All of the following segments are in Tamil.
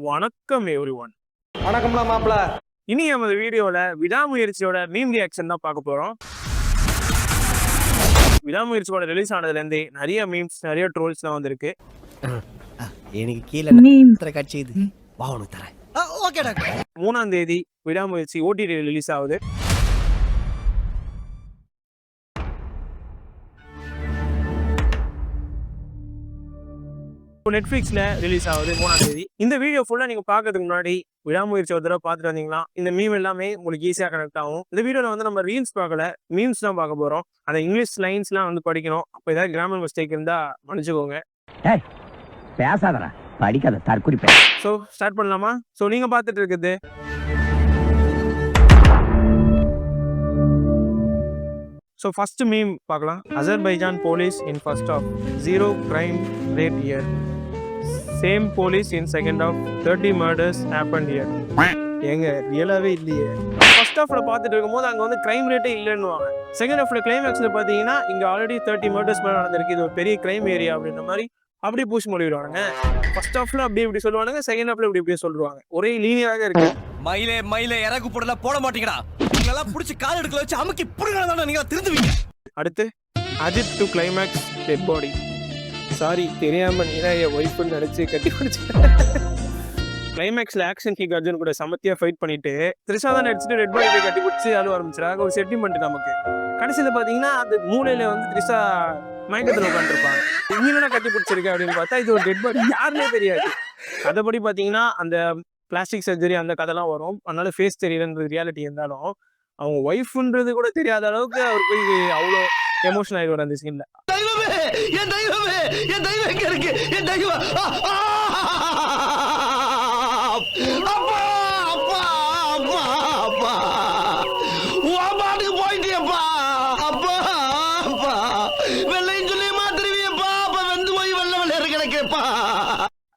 வணக்கம் எவ்ரிஒன். வணக்கம்ல மாப்ள. இனி நமது வீடியோல விடாமுயற்சியோட மீம் ரியாக்ஷன் தான் பார்க்க போறோம். விடாமுயற்சியோட ரிலீஸ் ஆனதுல இருந்தே நிறைய மீம்ஸ், நிறைய ட்ரோல்ஸ் தான் வந்திருக்கு. எனக்கு கீழே காட்சி இது வா உனக்கு தரேன். Okay doctor. 3ஆம் தேதி விடாமுயற்சி OTT ரிலீஸ் ஆகுது. நெட்ஃபிளிக்ஸ்ல ரிலீஸ் ஆகுது 3ஆம் தேதி. இந்த வீடியோ ஃபுல்லா நீங்க பாக்கிறதுக்கு முன்னாடி விடாமுயற்சி ஒரு தடவை பார்த்துட்டு வந்தீங்கன்னா இந்த மீம் எல்லாமே உங்களுக்கு ஈஸியா கனெக்ட் ஆகும். இந்த வீடியோல வந்து நம்ம ரீல்ஸ் பார்க்கல, மீம்ஸ் தான் பார்க்க போறோம். அந்த இங்கிலீஷ் லைன்ஸ்லாம் வந்து படிக்கணும். அப்போ ஏதாவது கிராமர் மிஸ்டேக் இருந்தா மன்னிச்சுக்கோங்க. பேசாதடா, படிக்காத தற்குறி. ஸோ ஸ்டார்ட் பண்ணலாமா? ஸோ நீங்க பார்த்துட்டு இருக்குது ஸோ ஃபர்ஸ்ட் மீம் பார்க்கலாம். Azerbaijan police in first of 0 crime rate here. Same police in second of 30 murders happened here. ஏங்க ரியலாவே இல்லையே. ஃபர்ஸ்ட் ஹாஃப்ல பார்த்துட்டு இருக்கும்போது அங்கே வந்து கிரைம் ரேட்டே இல்லைன்னுவாங்க. செகண்ட் ஹாஃப்ல கிளைமேக்ஸில் பார்த்தீங்கன்னா இங்கே ஆல்ரெடி 30 murders மேலே நடந்திருக்கு, இது ஒரு பெரிய கிரைம் ஏரியா அப்படின்ற மாதிரி அப்படியே பூசி மொழிவிடுவாங்க. ஃபர்ஸ்ட் ஹாஃப்ல அப்படி இப்படி சொல்லுவாங்க, செகண்ட் ஹாஃப்ல இப்படி சொல்லுவாங்க. ஒரே லீனியராக இருக்கு. மயிலே இறகு போடலாம் போட மாட்டீங்கடா. நீங்களாம் புடிச்சு கால் எடுக்கல வச்சு அமுக்கி புடுங்கறதானே நீங்க திருந்துவீங்க. அடுத்து Ajith to climax dead body. Sorry தெரியாம நீதான் என் ஒய்ஃப்னு நினைச்சு கட்டி பிடிச்சு. கிளைமேக்ஸ்ல ஆக்ஷன் கிக் அர்ஜுன் கூட சமத்தியா ஃபைட் பண்ணிட்டு த்ரிஷா தான் நடிச்சுட்டு ரெட் பாடி போய் கட்டி பிடிச்சி அழுவ ஆரம்பிச்சிடாங்க. ஒரு செட்டில்மெண்ட் நமக்கு. கடைசியில பாத்தீங்கன்னா அது மூலையில வந்து த்ரிஷா மயக்கத்துல உட்காந்துருப்பாங்க. இங்கே கட்டி பிடிச்சிருக்கேன் அப்படின்னு பார்த்தா இது ஒரு டெட் பாடி, யாருன்னே தெரியாது. கதைப்படி பாத்தீங்கன்னா அந்த பிளாஸ்டிக் சர்ஜரி அந்த கதைலாம் வரும். அதனால ஃபேஸ் தெரியலன்றது ரியாலிட்டி இருந்தாலும் அவங்க ஒய்ஃப்ன்றது கூட தெரியாத அளவுக்கு அவர் போய் அவ்வளோ எமோஷன் ஆயிடுவார் அந்த சீன்ல.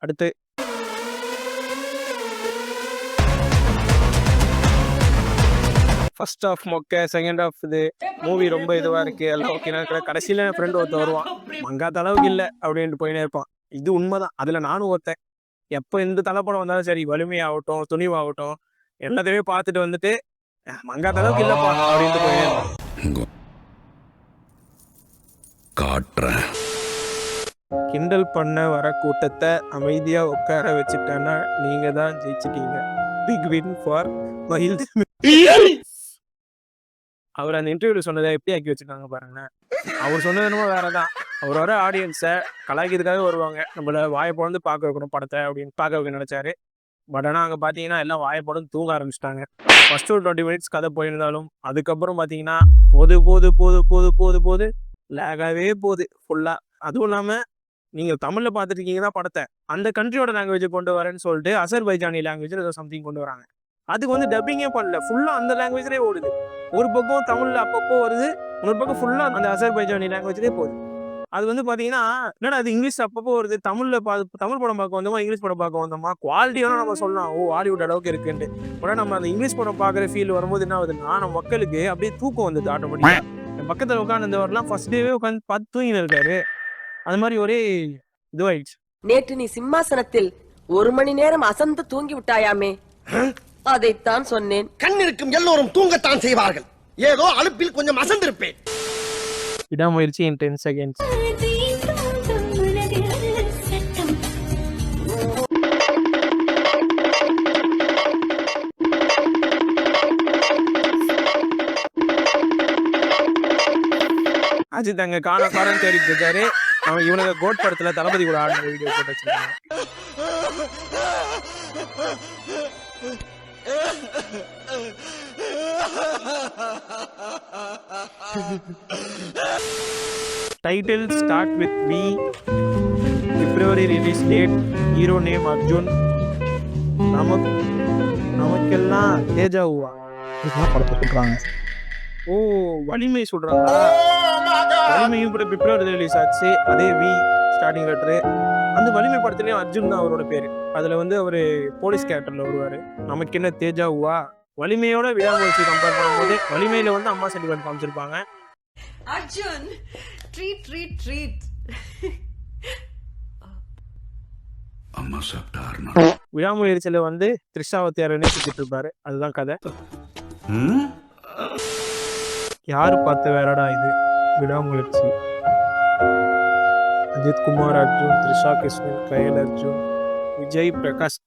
அடுத்து ஃபர்ஸ்ட் ஆஃப் மொக்க, செகண்ட் ஆஃப் இது மூவி ரொம்ப இதுவாக இருக்கு, எல்லாம் ஓகே. கடைசியில் என் ஃப்ரெண்டு ஒருத்தர் வருவான், மங்காத அளவுக்கு இல்லை அப்படின்ட்டு போயினே இருப்பான். இது உண்மைதான், அதில் நானும் ஒருத்தன். எப்போ எந்த தலைப்படம் வந்தாலும் சரி, வலிமையாகட்டும் துணிவாகட்டும் எல்லாத்தையுமே பார்த்துட்டு வந்துட்டு மங்காத அளவுக்கு இல்லைப்பா அப்படின்ட்டு போயினே இருப்பான். காட்டுறேன். கிண்டல் பண்ண வர கூட்டத்தை அமைதியாக உட்கார வச்சுட்டேன்னா நீங்கள் தான் ஜெயிச்சிட்டீங்க. பிக் வின் ஃபார் மகிழ். அவர் அந்த இன்டர்வியூல சொன்னதை எப்படி ஆக்கி வச்சிருக்காங்க பாருங்க. அவர் சொன்னது என்னமோ வேறதான். அவரோட ஆடியன்ஸை கலாய்க்கிறதுக்காக வருவாங்க, நம்மள வாயை பொழுது பார்க்க வைக்கணும் படத்தை அப்படின்னு பார்க்க வைக்க நினைச்சாரு. பட் ஆனால் அங்கே பார்த்தீங்கன்னா எல்லாம் வாயை பொழுது தூங்க ஆரம்பிச்சிட்டாங்க. ஃபர்ஸ்ட் ஒரு 20 minutes கதை போயிருந்தாலும் அதுக்கப்புறம் பார்த்தீங்கன்னா போது போது போது போது போது போது லேகாகவே போகுது ஃபுல்லாக. அதுவும் இல்லாமல் நீங்கள் தமிழில் பார்த்துட்டு இருக்கீங்க தான் படத்தை, அந்த கண்ட்ரியோட லாங்குவேஜை கொண்டு வரேன்னு சொல்லிட்டு அசர்பைஜானி லாங்குவேஜில் ஏதோ சம்திங் கொண்டு வராங்க. அதுக்கு வந்து டப்பிங்கே பண்ணல, ஃபுல்லாக அந்த லாங்குவேஜ்லேயே ஓடுது. ஒரு பக்கம் தமிழில் அப்பப்போ வருது, இன்னொரு பக்கம் ஃபுல்லாக அந்த அசர்பைஜானி லாங்குவேஜ்லேயே போகுது. அது வந்து பார்த்தீங்கன்னா என்னடா அது இங்கிலீஷ் அப்பப்போ வருது, தமிழ் படம் பார்க்க வந்தோமா இங்கிலீஷ் படம் பார்க்க வந்தோமா, குவாலிட்டியான நம்ம சொல்லலாம் ஓ ஹாலிவுட் அளவுக்கு இருக்குன்ட்டு. உடனே நம்ம அந்த இங்கிலீஷ் படம் பார்க்குற ஃபீல் வரும்போது என்ன ஆகுதுன்னா நம்ம மக்களுக்கு அப்படியே தூக்கம் வந்தது ஆட்டோமேட்டிக்காக. என் பக்கத்தில் உட்காந்துருந்தவரெலாம் ஃபர்ஸ்ட் டேவே உட்காந்து பார்த்து தூங்கின்னு இருக்காரு. அது மாதிரி ஒரே இதுவாயிடுச்சு. நேற்று நீ சிம்மாசனத்தில் 1 மணி நேரம் அசந்து தூங்கி விட்டாயாமே, அதைத்தான் சொன்னேன். கண் இருக்கும் எல்லோரும் தூங்கத்தான் செய்வார்கள், ஏதோ அலுப்பில் கொஞ்சம் அசந்திருப்பேன். விடாமுயற்சி in 10 seconds. அஜித் அங்க காரணம் தேடிட்டு இருக்காரு. அவன் இவனுக்கு கோட் படத்துல தளபதி கூட ஆடின வீடியோ போட்டு வச்சிருக்காங்க. Title start with V. February release date. Hero name Arjun. நமக்கெல்லாம் தேஜாவுவா படத்தை சொல்றாங்க. ஓ வலிமை சொல்றாங்க. வலிமையும் கூட பிப்ரவரி ரிலீஸ் ஆச்சு. அதே வி ஸ்டார்டிங் லெட்டரு. அந்த வலிமை படத்துலயும் அர்ஜுன் தான் அவரோட பேரு. அதுல வந்து அவரு போலீஸ் கேரக்டர்ல வருவாரு. நமக்கு என்ன தேஜாவுவா. வலிமையோட விடாமுயற்சி கம்பேர் பண்ணும்போது வலிமையில வந்து அம்மா சென்டிமெண்ட் காமிச்சிருப்பாங்க. Arjun treat treat treat. விடாமுயற்சியில வந்து த்ரிஷாவை தேர்றனே சுத்திட்டு இருப்பாரு. அதுதான் கதை. யாரு பார்த்த வேறடா இது விடாமுயற்சி. அஜித் குமார் அர்ஜுன், த்ரிஷா கிருஷ்ணன், கயல் அர்ஜுன், விஜய் பிரகாஷ்.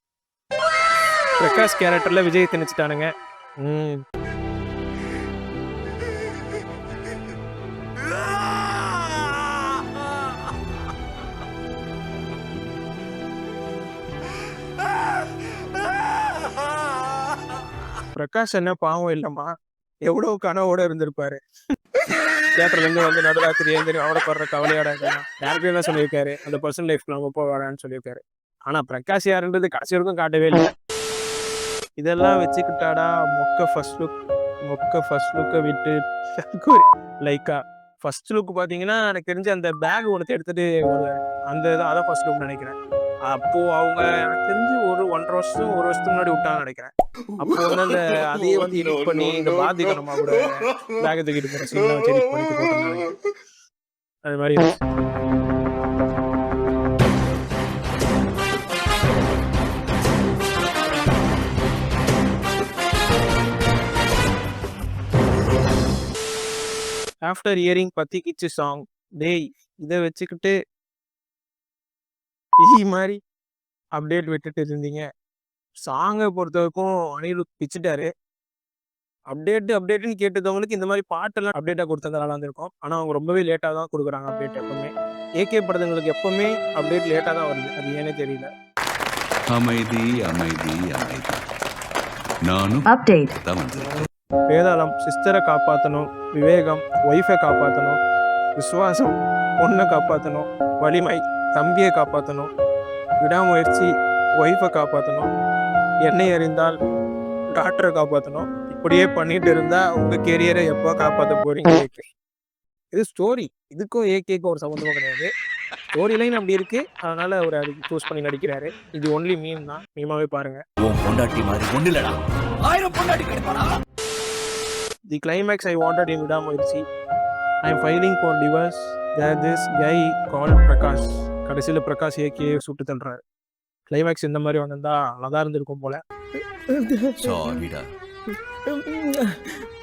பிரகாஷ் கேரக்டர்ல விஜய் திணிச்சிட்டானுங்க. பிரகாஷ் என்ன பாவம் இல்லம்மா, எவ்வளவு கனவோட இருந்திருப்பாரு. தியேட்டர்ல இருந்து வந்து நடுராத்திரி எழுந்திரி அவட படுற கவலையோட இருக்கலாம். யாருக்கும் என்ன சொல்லியிருக்காரு, அந்த பர்சனல் லைஃப்ல நம்ம போக வேணான்னு சொல்லியிருக்காரு. ஆனா பிரகாஷ் யாருன்றது கடைசி வரைக்கும் காட்டவே இல்லை. இதெல்லாம் வச்சுக்கிட்டாடா மொக்க ஃபர்ஸ்ட் லுக்கை விட்டு லைக்கா ஃபர்ஸ்ட் லுக் பாத்தீங்கன்னா எனக்கு தெரிஞ்சு அந்த பேக் ஒன்று எடுத்துட்டு வருவாரு. அந்த அதான் ஃபர்ஸ்ட் லுக் நினைக்கிறேன். அப்போ அவங்க எனக்கு தெரிஞ்சு ஒரு 1.5 வருஷத்துக்கு முன்னாடி விட்டாங்கன்னு நினைக்கிறேன். அப்போ வந்து அந்த அதையே வந்து எடிட் பண்ணி இந்த பாதிக்கணுமா கூட பேக தூக்கிட்டு போற சீன்லாம் வச்சு எடிட் பண்ணி போட்டிருந்தாங்க. அது மாதிரி ஆஃப்டர் இயரிங் பத்தி கிச்சு சாங். டேய் இதை வச்சுக்கிட்டு மாதிரி அப்டேட் விட்டுட்டு இருந்தீங்க. சாங்கை பொறுத்த வரைக்கும் அனிருத் பிச்சுட்டாரு. அப்டேட்டுன்னு கேட்டதவங்களுக்கு இந்த மாதிரி பாட்டெல்லாம் அப்டேட்டாக கொடுத்ததால இருந்திருக்கும். ஆனால் அவங்க ரொம்பவே லேட்டாக தான் கொடுக்குறாங்க அப்டேட். எப்பவுமே ஏகே படத்துங்களுக்கு எப்பவுமே அப்டேட் லேட்டாக தான் வருது. அது ஏனே தெரியல. அமைதி அமைதி அமைதி. நானும் அப்டேட் வேதாளம் சிஸ்டரை காப்பாற்றணும், விவேகம் ஒய்ஃபை காப்பாற்றணும், விசுவாசம் பொண்ணை காப்பாற்றணும், வலிமை தம்பியை காப்பாற்றணும், விடாமுயற்சி ஒய்ஃபை காப்பாற்றணும், எண்ணெய் அறிந்தால் டாக்டரை காப்பாற்றணும். இப்படியே பண்ணிட்டு இருந்தா உங்க கெரியரை எப்போ காப்பாற்ற போறீங்க? இது ஸ்டோரி. இதுக்கும் ஏகேக்கும் ஒரு சம்மந்தமும் கிடையாது. ஸ்டோரி லைன் அப்படி இருக்கு, அதனால அவர் அதுக்கு சூஸ் பண்ணி நடிக்கிறாரு. இது ஒன்லி மீம் தான். மீமாவே பாருங்க. தி climax I wanted in Vidaamuyarchi. I am filing for divorce. There this guy call Prakash. கடைசியில் பிரகாஷ் ஏகே சுட்டு தள்ளுறாரு. கிளைமேக்ஸ் இந்த மாதிரி வந்திருந்தா நல்லா இருந்திருக்கும் போல.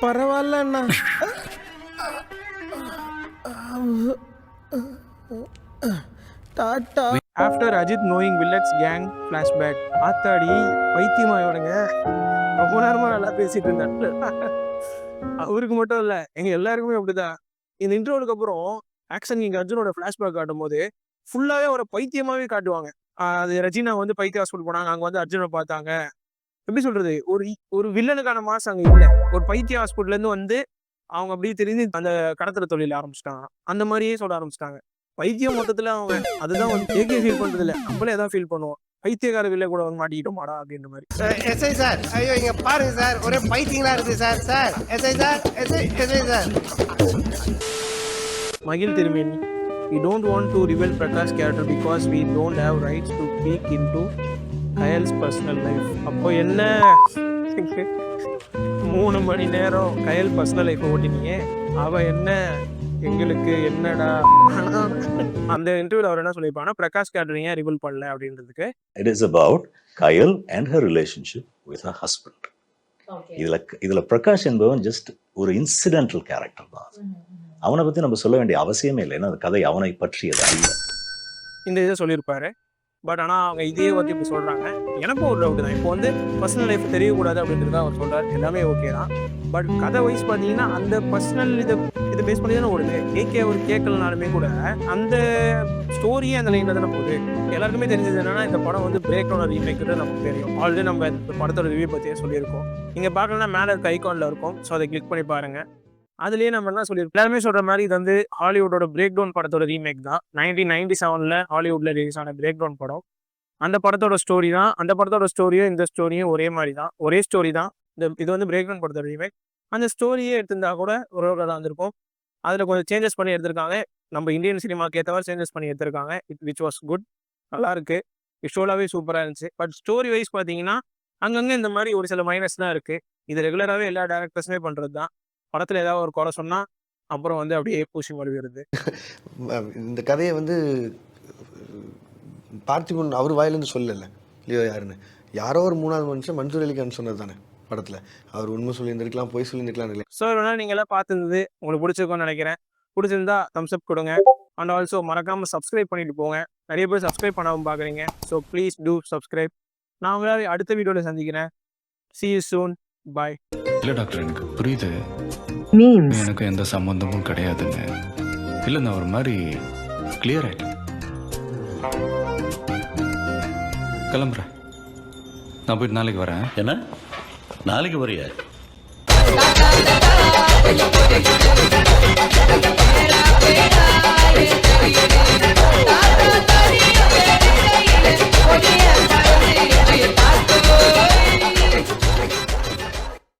பரவாயில்லண்ணா. After Ajith knowing villain's gang flashback. ஆத்தாடி பைத்தியமாயோடுங்க. ரொம்ப நேரமா நல்லா பேசிட்டு இருந்தாரு. அவருக்கு மட்டும் இல்ல, எங்க எல்லாருக்குமே அப்படிதான். இந்த இன்ட்ரோலுக்கு அப்புறம் ஆக்ஷன் கிங் அர்ஜுனோட ஃபிளாஷ்பேக் காட்டும் போது ஃபுல்லாவே ஒரு பைத்தியமாவே காட்டுவாங்க. அது ரஜினா வந்து பைத்திய ஹாஸ்பிட்டல் போனாங்க, அங்க வந்து அர்ஜுனை பார்த்தாங்க. எப்படி சொல்றது, ஒரு வில்லனுக்கான மாசம் அங்க இல்ல. ஒரு பைத்திய ஹாஸ்பிட்டல்ல இருந்து வந்து அவங்க அப்படியே தெரிஞ்சு அந்த கடத்தல தொழில ஆரம்பிச்சிட்டாங்க. அந்த மாதிரியே சொல்ல ஆரம்பிச்சிட்டாங்க. பைத்தியம் மொத்தத்துல அவங்க அதுதான் வந்து ஏகே ஃபீல் பண்றது இல்ல, நம்மளே தான் ஃபீல் பண்ணுவோம். பைத்தியக்கார வில்ல கூட வந்து மாட்டிக்கிட்டோமாடா அப்படின்ற மாதிரி. எஸ்ஐ சார், ஐயோ இங்க பாருங்க சார், ஒரே பைத்தியங்களா இருக்கு sir. Sir SI sir, SI sir. மகிழ் திருமேனி. We don't want to reveal Prakash character because we don't have rights to peek into Kayal's personal life. அப்போ என்ன 3 மணி நேரம் கயல் பர்சனல் லைஃப் ஓட்டினீங்க, அவ என்ன எங்களுக்கு என்னடா. அந்த இன்டர்வியூல அவர் என்ன சொல்லியிருப்பாங்கன்னா, பிரகாஷ் கேரக்டர் ஏன் ரிவீல் பண்ணல அப்படின்றதுக்கு. It is about Kayal and her relationship with her husband. இதுல பிரகாஷ் என்பவன் ஜஸ்ட் ஒரு இன்சிடென்டல் கேரக்டர் தான். அவனை பத்தி நம்ம சொல்ல வேண்டிய அவசியமே இல்லை. ஏன்னா அந்த கதை அவனை பற்றியது அல்ல. இந்த இதை சொல்லியிருப்பாரு. பட் ஆனால் அவங்க இதே வந்து இப்படி சொல்கிறாங்க. எனக்கும் ஒரு டவுட் தான். இப்போ வந்து பர்சனல் லைஃப் தெரியக்கூடாது அப்படின்றது அவர் சொல்கிறார். எல்லாமே ஓகே தான். பட் கதை வைஸ் பார்த்தீங்கன்னா அந்த பர்சனல் இதை பேஸ் பண்ணி தானே ஓடுது. ஏகே அவர் கேட்கலனாலுமே கூட அந்த ஸ்டோரியே அந்த லைனில் தானே போகுது. எல்லாருக்குமே தெரிஞ்சது என்னன்னா, இந்த படம் வந்து பிரேக் டவுன் ரீமேக்ன்றது நமக்கு தெரியும். ஆல்ரெடி நம்ம இந்த படத்தோட ரிவ்யூ பற்றியே சொல்லியிருக்கோம். நீங்கள் பார்க்கலன்னா மேலே இருக்க ஐகானில் இருக்கும். ஸோ அதை கிளிக் பண்ணி பாருங்கள். அதுலேயே நம்ம என்ன சொல்லியிருக்கோம், எல்லாருமே சொல்கிற மாதிரி இது வந்து ஹாலிவுட்டோட பிரேக் டவுன் படத்தோட ரீமேக் தான். 1997 ஹாலிவுட்டில் ரிலீஸ் ஆன பிரேக் டவுன் படம். அந்த படத்தோட ஸ்டோரி தான். அந்த படத்தோட ஸ்டோரியும் இந்த ஸ்டோரியும் ஒரே மாதிரி தான், ஒரே ஸ்டோரி தான். இது வந்து பிரேக் டவுன் படத்தோட ரீமேக். அந்த ஸ்டோரியே எடுத்திருந்தா கூட ஒரு தான் இருந்திருக்கும். அதில் கொஞ்சம் சேஞ்சஸ் பண்ணி எடுத்திருக்காங்க. நம்ம இந்தியன் சினிமாவுக்கு ஏற்றவாறு சேஞ்சஸ் பண்ணி எடுத்திருக்காங்க. Which was good. நல்லா இருக்கு. விஷுவலாகவே சூப்பராக இருந்துச்சு. பட் ஸ்டோரி வைஸ் பார்த்தீங்கன்னா அங்கங்கே இந்த மாதிரி ஒரு சில மைனஸ் தான் இருக்குது. இது ரெகுலராகவே எல்லா டேரக்டர்ஸுமே பண்ணுறது தான். படத்தில் ஏதாவது ஒரு குறை சொன்னால் அப்புறம் வந்து அப்படியே பூசி மொழிகிறது. இந்த கதையை வந்து பார்த்திபன் அவர் வாயிலேருந்து சொல்லலை லியோ யாருன்னு. யாரோ ஒரு 3வது மனுஷன் மன்சூர் அலிகான் சொன்னது தானே படத்தில். அவர் உண்மை சொல்லியிருந்திருக்கலாம், பொய் சொல்லியிருந்திருக்கலாம் இல்லை. ஸோ இவ்வளோ நீங்க எல்லாம் பார்த்துருந்தது உங்களுக்கு பிடிச்சிருக்கும்னு நினைக்கிறேன். பிடிச்சிருந்தா தம்ஸ் அப் கொடுங்க. அண்ட் ஆல்சோ மறக்காம சப்ஸ்கிரைப் பண்ணிட்டு போங்க. நிறைய பேர் சப்ஸ்கிரைப் பண்ணாமல் பார்க்குறீங்க. So please do subscribe. நான் உங்களை அடுத்த வீடியோவில் சந்திக்கிறேன். See you soon. Bye. இல்லை டாக்டர், எனக்கு புரியுது எனக்கு எந்த சம்மந்தமும் கிடையாதுன்னு. இல்லை, நான் ஒரு மாதிரி கிளியர் ஆயிட்டேன். கிளம்புறேன். நான் போயிட்டு நாளைக்கு வரேன். என்ன நாளைக்கு வரையா?